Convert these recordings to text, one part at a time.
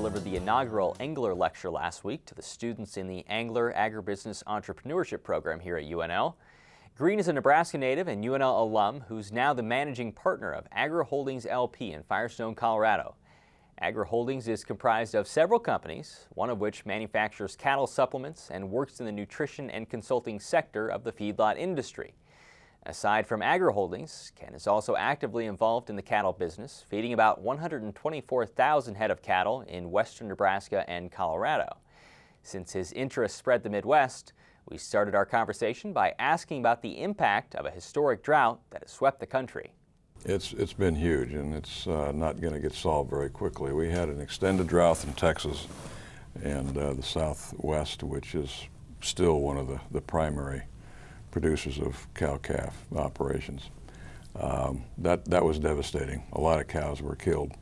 delivered the inaugural Angler Lecture last week to the students in the Angler Agribusiness Entrepreneurship Program here at UNL. Green is a Nebraska native and UNL alum who's now the managing partner of Agra Holdings LP in Firestone, Colorado. Agra Holdings is comprised of several companies, one of which manufactures cattle supplements and works in the nutrition and consulting sector of the feedlot industry. Aside from Agra Holdings, Ken is also actively involved in the cattle business, feeding about 124,000 head of cattle in western Nebraska and Colorado. Since his interest spread the Midwest, we started our conversation by asking about the impact of a historic drought that has swept the country. It's been huge, and it's not going to get solved very quickly. We had an extended drought in Texas and the Southwest, which is still one of the primary producers of cow-calf operations. That was devastating. A lot of cows were killed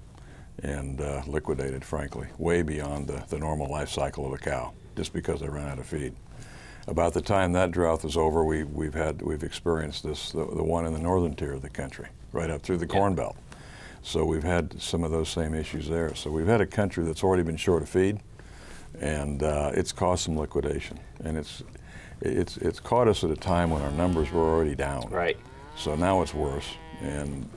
and liquidated, frankly, way beyond the normal life cycle of a cow, just because they ran out of feed. About the time that drought was over, we've experienced this, the one in the northern tier of the country, right up through the Corn Belt. So we've had some of those same issues there. So we've had a country that's already been short of feed, and it's caused some liquidation. And it's caught us at a time when our numbers were already down. Right. So now it's worse, and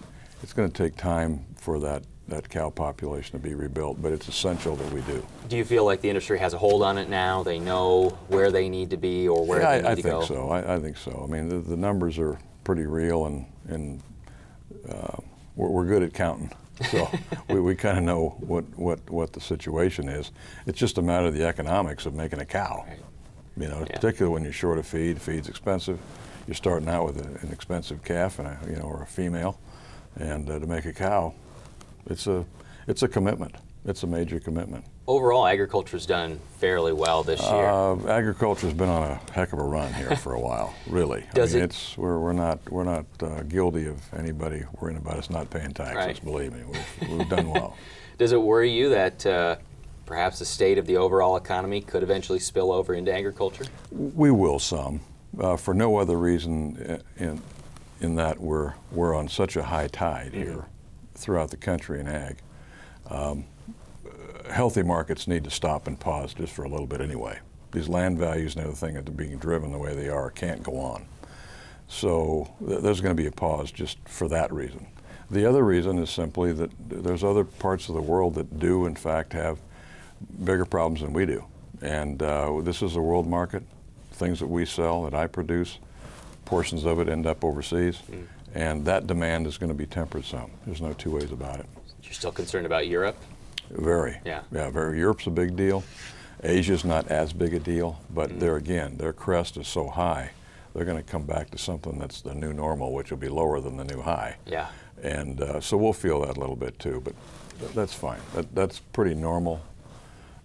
it's going to take time for that cow population to be rebuilt, but it's essential that we do. Do you feel like the industry has a hold on it now? They know where they need to be or where they need to go? I think so. I mean, the numbers are pretty real, and we're good at counting. So we kind of know what the situation is. It's just a matter of the economics of making a cow. Right. You know, particularly when you're short of feed. Feed's expensive. You're starting out with an expensive calf and or a female, and to make a cow, it's a commitment. It's a major commitment. Overall, agriculture's done fairly well this year. Agriculture's been on a heck of a run here for a while, really. We're not guilty of anybody worrying about us not paying taxes. Right. Believe me, we've done well. Does it worry you that perhaps the state of the overall economy could eventually spill over into agriculture? We will some, for no other reason in that we're on such a high tide here throughout the country in ag. Healthy markets need to stop and pause just for a little bit anyway. These land values and everything that are being driven the way they are can't go on. So there's going to be a pause just for that reason. The other reason is simply that there's other parts of the world that do in fact have bigger problems than we do. And this is a world market. Things that we sell, that I produce, portions of it end up overseas. And that demand is going to be tempered some. There's no two ways about it. You're still concerned about Europe? Very. Yeah, very. Europe's a big deal. Asia's not as big a deal, but there again, their crest is so high, they're going to come back to something that's the new normal, which will be lower than the new high. Yeah. And so we'll feel that a little bit too, but that's fine. That's pretty normal.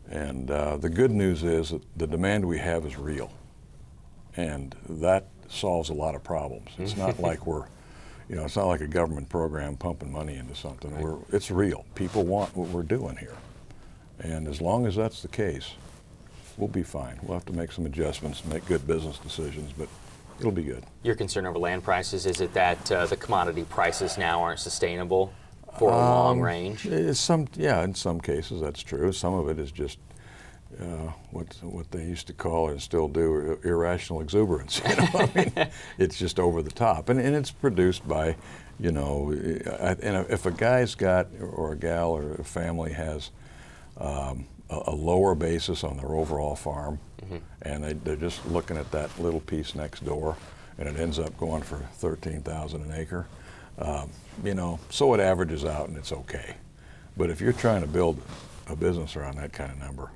And the good news is that the demand we have is real, and that solves a lot of problems. It's not like it's not like a government program pumping money into something. Right. It's real. People want what we're doing here. And as long as that's the case, we'll be fine. We'll have to make some adjustments, make good business decisions, but it'll be good. Your concern over land prices, is it that the commodity prices now aren't sustainable for a long range? In some cases that's true. Some of it is just what they used to call and still do irrational exuberance. I mean, it's just over the top, and it's produced by, and if a guy's got, or a gal or a family has a lower basis on their overall farm, and they're just looking at that little piece next door, and it ends up going for $13,000 an acre, so it averages out and it's okay. But if you're trying to build a business around that kind of number,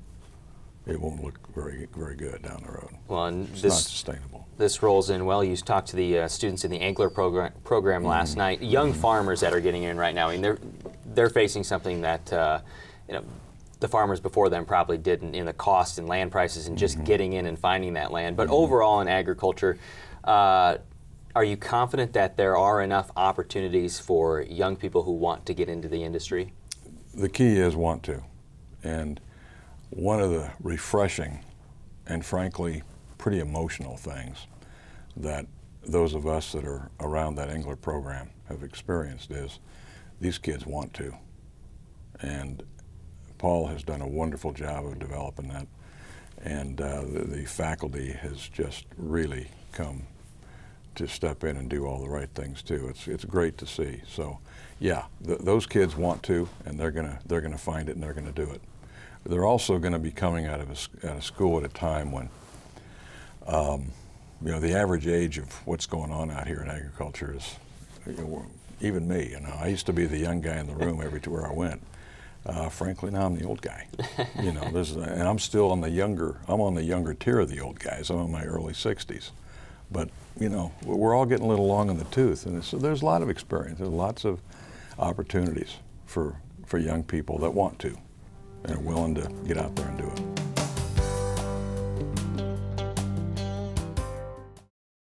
it won't look very, very good down the road. Well, and it's not sustainable. This rolls in well. You talked to the students in the Angler program last night. Young farmers that are getting in right now. I mean, they're facing something that the farmers before them probably didn't, in the cost and land prices and just getting in and finding that land. But overall in agriculture, are you confident that there are enough opportunities for young people who want to get into the industry? The key is want to, and one of the refreshing and frankly pretty emotional things that those of us that are around that Angler program have experienced is these kids want to. And Paul has done a wonderful job of developing that, and the faculty has just really come to step in and do all the right things too. It's great to see. So, yeah, those kids want to, and they're gonna find it and they're gonna do it. They're also going to be coming out of school at a time when, you know, the average age of what's going on out here in agriculture is, you know, even me. You know, I used to be the young guy in the room everywhere I went. Frankly, now I'm the old guy. You know, and I'm still on the younger. I'm on the younger tier of the old guys. I'm in my early 60s, but you know, we're all getting a little long in the tooth, and so there's a lot of experience. There's lots of opportunities for young people that want to and are willing to get out there and do it.